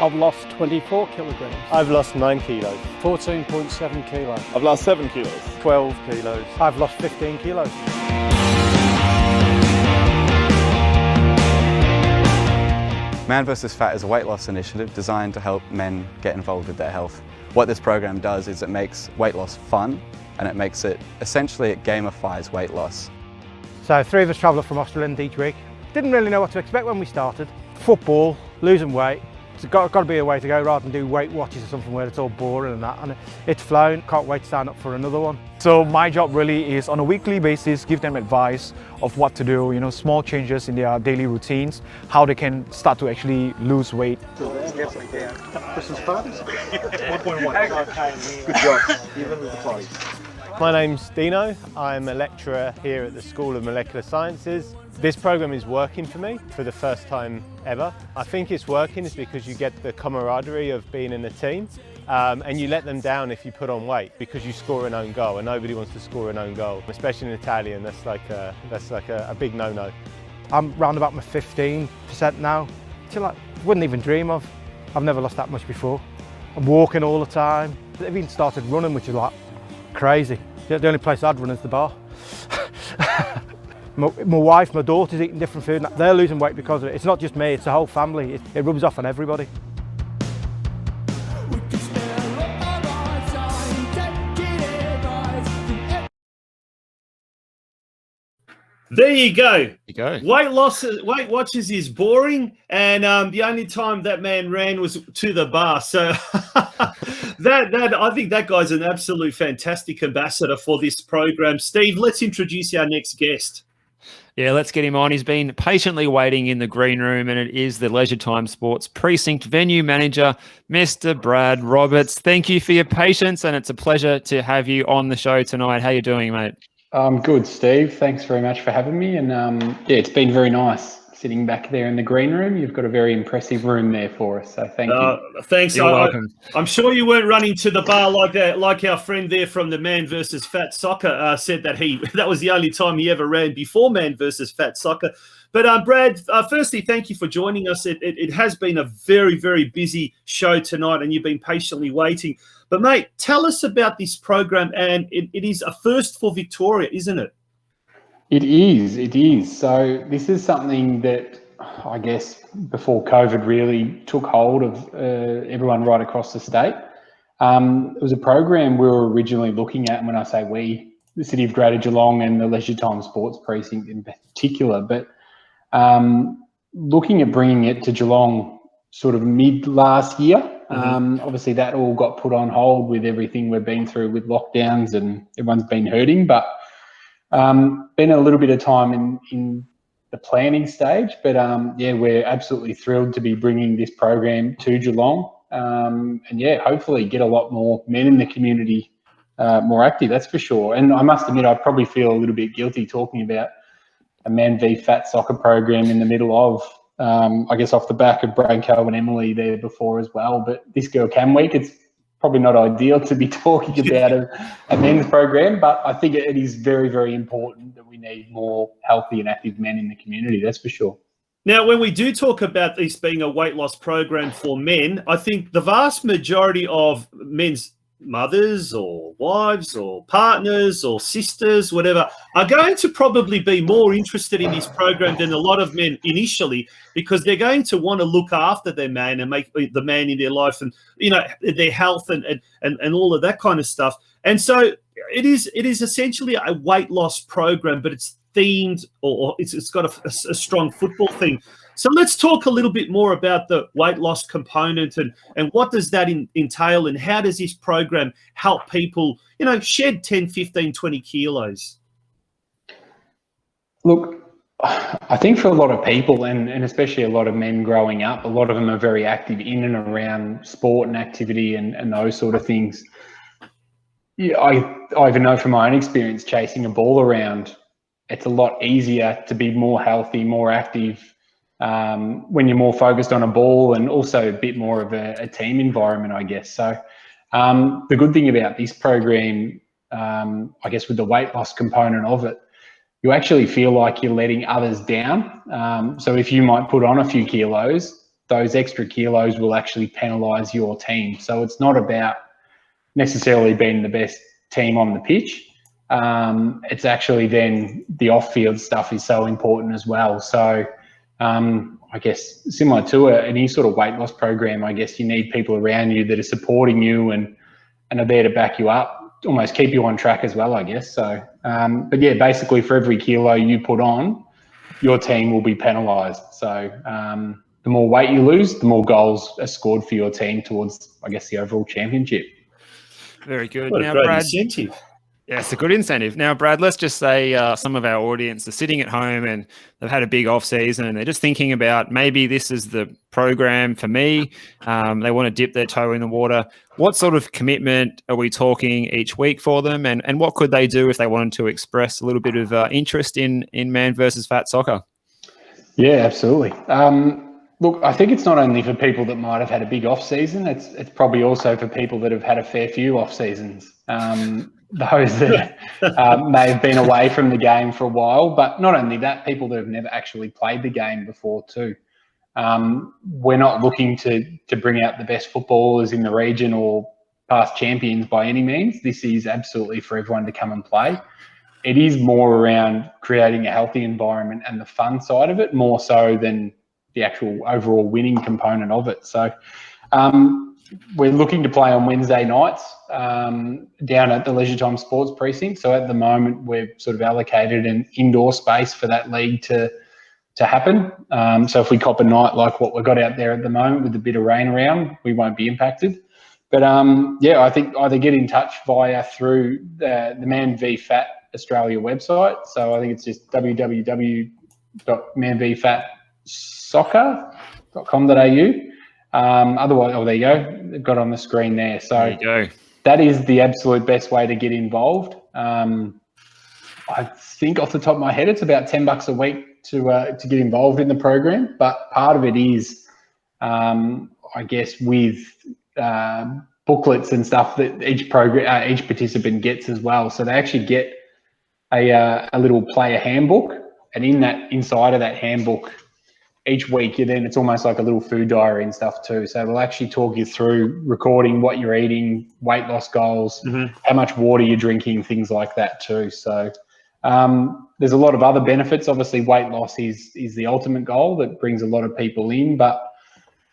I've lost 24 kilograms. I've lost 9 kilos. 14.7 kilos. I've lost 7 kilos. 12 kilos. I've lost 15 kilos. Man vs Fat is a weight loss initiative designed to help men get involved with their health. What this program does is it makes weight loss fun, and it makes it, essentially it gamifies weight loss. So 3 of us travel up from Australia each week. Didn't really know what to expect when we started. Football, losing weight, it's got to be a way to go rather than do Weight Watchers or something where it's all boring and that. And it's flown, can't wait to sign up for another one. So my job really is on a weekly basis, give them advice of what to do, small changes in their daily routines, how they can start to actually lose weight. Christmas parties? 1.1. Good job, even with the parties. My name's Dino. I'm a lecturer here at the School of Molecular Sciences. This program is working for me for the first time ever. I think it's working is because you get the camaraderie of being in a team, and you let them down if you put on weight because you score an own goal, and nobody wants to score an own goal, especially in Italian. That's like a big no-no. I'm round about my 15% now, which I wouldn't even dream of. I've never lost that much before. I'm walking all the time. I've even started running, which is like crazy. The only place I'd run is the bar. My wife, my daughter's eating different food. They're losing weight because of it. It's not just me, it's the whole family. It rubs off on everybody. There you go. Weight Watchers is boring, and the only time that man ran was to the bar. So that I think that guy's an absolute fantastic ambassador for this program. Steve, let's introduce our next guest. Yeah, let's get him on. He's been patiently waiting in the green room, and it is the Leisuretime Sports Precinct venue manager, Mr. Brad Roberts. Thank you for your patience, and it's a pleasure to have you on the show tonight. How you doing, mate? I'm good, Steve. Thanks very much for having me. And yeah, it's been very nice sitting back there in the green room. You've got a very impressive room there for us, so thank you. Thanks. You're welcome. I'm sure you weren't running to the bar like our friend there from the Man vs Fat Soccer said that was the only time he ever ran before Man vs Fat Soccer. But Brad, firstly, thank you for joining us. It has been a very, very busy show tonight, and you've been patiently waiting. But mate, tell us about this program, and it is a first for Victoria, isn't it? It is. So this is something that I guess before COVID really took hold of everyone right across the state. It was a program we were originally looking at, and when I say we, the City of Greater Geelong and the Leisuretime Sports Precinct in particular, but looking at bringing it to Geelong sort of mid last year. Obviously that all got put on hold with everything we've been through with lockdowns, and everyone's been hurting, but been a little bit of time in the planning stage, but yeah, we're absolutely thrilled to be bringing this program to Geelong, and yeah, hopefully get a lot more men in the community more active, that's for sure. And I must admit, I probably feel a little bit guilty talking about a Man v Fat soccer program in the middle of, I guess off the back of Branko and Emily there before as well, but this Girl Can Week, it's probably not ideal to be talking about a men's program, but I think it is very, very important that we need more healthy and active men in the community, that's for sure. Now, when we do talk about this being a weight loss program for men, I think the vast majority of men's mothers or wives or partners or sisters, whatever, are going to probably be more interested in this program than a lot of men initially, because they're going to want to look after their man and make the man in their life and, their health and all of that kind of stuff. And so it is essentially a weight loss program, but it's themed, or it's got a strong football theme. So let's talk a little bit more about the weight loss component and what does that entail, and how does this program help people, shed 10, 15, 20 kilos? Look, I think for a lot of people, and especially a lot of men growing up, a lot of them are very active in and around sport and activity and those sort of things. Yeah, I even know from my own experience chasing a ball around, it's a lot easier to be more healthy, more active, when you're more focused on a ball, and also a bit more of a team environment, I guess. So the good thing about this program, I guess with the weight loss component of it, you actually feel like you're letting others down. So if you might put on a few kilos, those extra kilos will actually penalise your team. So it's not about necessarily being the best team on the pitch. It's actually then the off-field stuff is so important as well. So I guess similar to any sort of weight loss program, I guess you need people around you that are supporting you and are there to back you up, almost keep you on track as well, I guess. So, but yeah, basically for every kilo you put on, your team will be penalised. So the more weight you lose, the more goals are scored for your team towards, I guess, the overall championship. Very good. What a Now, great Brad, incentive. yeah, it's a good incentive. Now, Brad, let's just say some of our audience are sitting at home and they've had a big off season and they're just thinking about maybe this is the program for me. They want to dip their toe in the water. What sort of commitment are we talking each week for them? And what could they do if they wanted to express a little bit of interest in man versus fat soccer? Yeah, absolutely. Look, I think it's not only for people that might have had a big off season. It's probably also for people that have had a fair few off seasons. Those that may have been away from the game for a while, but not only that, people that have never actually played the game before too. We're not looking to bring out the best footballers in the region or past champions by any means. This is absolutely for everyone to come and play. It is more around creating a healthy environment and the fun side of it, more so than the actual overall winning component of it. So we're looking to play on Wednesday nights down at the Leisuretime Sports Precinct. So at the moment, we've sort of allocated an indoor space for that league to happen. So if we cop a night like what we've got out there at the moment with a bit of rain around, we won't be impacted. But yeah, I think either get in touch through the Man v Fat Australia website. So I think it's just www.manvfatsoccer.com.au. Otherwise, oh, there you go. They've got on the screen there. So there you go. That is the absolute best way to get involved. I think off the top of my head, it's about $10 a week to get involved in the program. But part of it is, I guess, with booklets and stuff that each participant gets as well. So they actually get a little player handbook, and inside of that handbook, each week, it's almost like a little food diary and stuff too. So they'll actually talk you through recording what you're eating, weight loss goals, how much water you're drinking, things like that too. So there's a lot of other benefits. Obviously, weight loss is the ultimate goal that brings a lot of people in. But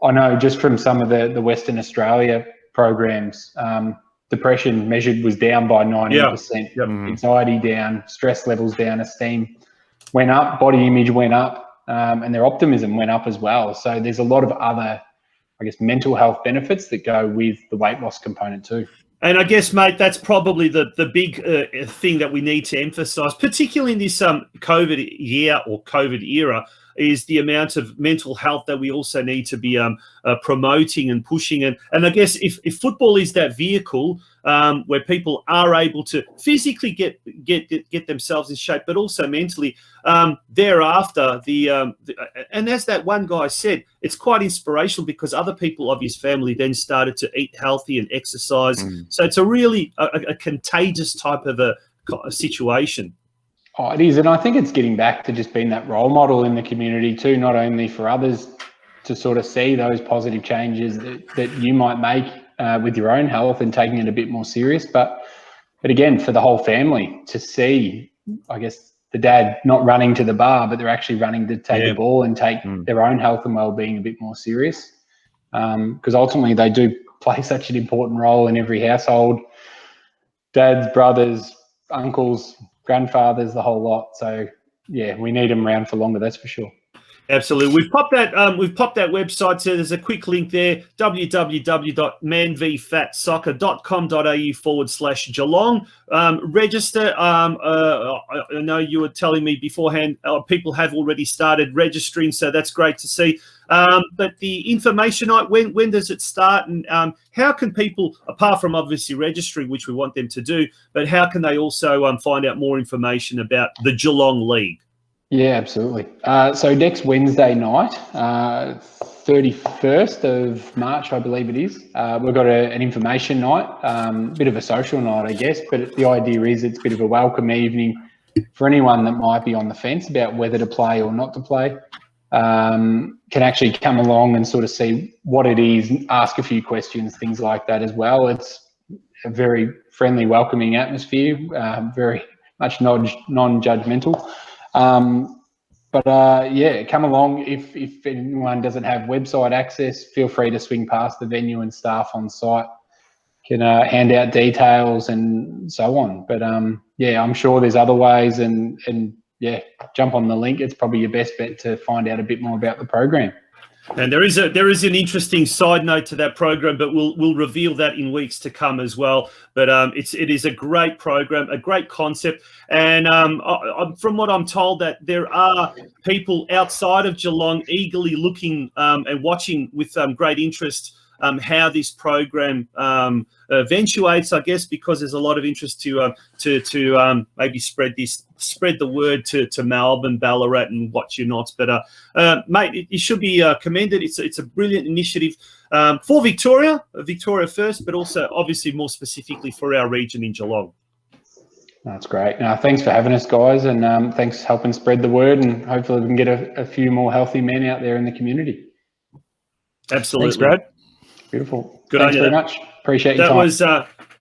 I know just from some of the Western Australia programs, depression measured was down by 90%, anxiety down, stress levels down, esteem went up, body image went up. And their optimism went up as well. So there's a lot of other, I guess, mental health benefits that go with the weight loss component too. And I guess, mate, that's probably the big thing that we need to emphasise, particularly in this COVID year or COVID era, is the amount of mental health that we also need to be promoting and pushing. And I guess if football is that vehicle where people are able to physically get themselves in shape, but also mentally, thereafter, and as that one guy said, it's quite inspirational because other people of his family then started to eat healthy and exercise. So it's a really a contagious type of a situation. Oh, it is. And I think it's getting back to just being that role model in the community too, not only for others to sort of see those positive changes that you might make with your own health and taking it a bit more serious, but again, for the whole family to see, I guess, the dad not running to the bar, but they're actually running to take the ball and take their own health and well-being a bit more serious. Because ultimately they do play such an important role in every household. Dads, brothers, uncles, grandfathers, the whole lot. So yeah, we need them around for longer, that's for sure. Absolutely. We've popped that website, so there's a quick link there, www.manvfatsoccer.com.au/Geelong. Register. I know you were telling me beforehand, people have already started registering, so that's great to see. But the information night, when does it start, and how can people, apart from obviously registering, which we want them to do, but how can they also find out more information about the Geelong League? Yeah, absolutely. So next Wednesday night, 31st of March, I believe it is, we've got an information night, bit of a social night, I guess, but the idea is it's a bit of a welcome evening for anyone that might be on the fence about whether to play or not to play. can actually come along and sort of see what it is, ask a few questions, things like that as well. It's a very friendly, welcoming atmosphere, very much non-judgmental. Yeah, come along. If anyone doesn't have website access, feel free to swing past the venue, and staff on site can hand out details and so on. But yeah, I'm sure there's other ways, and yeah, jump on the link. It's probably your best bet to find out a bit more about the program. And there is an interesting side note to that program, but we'll reveal that in weeks to come as well. But it is a great program, a great concept, and from what I'm told, that there are people outside of Geelong eagerly looking and watching with great interest how this program eventuates, I guess, because there's a lot of interest to maybe spread the word to Melbourne, Ballarat, and what you're not. But mate, it should be commended. It's a brilliant initiative for Victoria first, but also obviously more specifically for our region in Geelong. That's great. Thanks for having us, guys, and thanks for helping spread the word, and hopefully we can get a few more healthy men out there in the community. Absolutely. Thanks, Brad. Beautiful. Good Thanks on you. very much. Appreciate your time.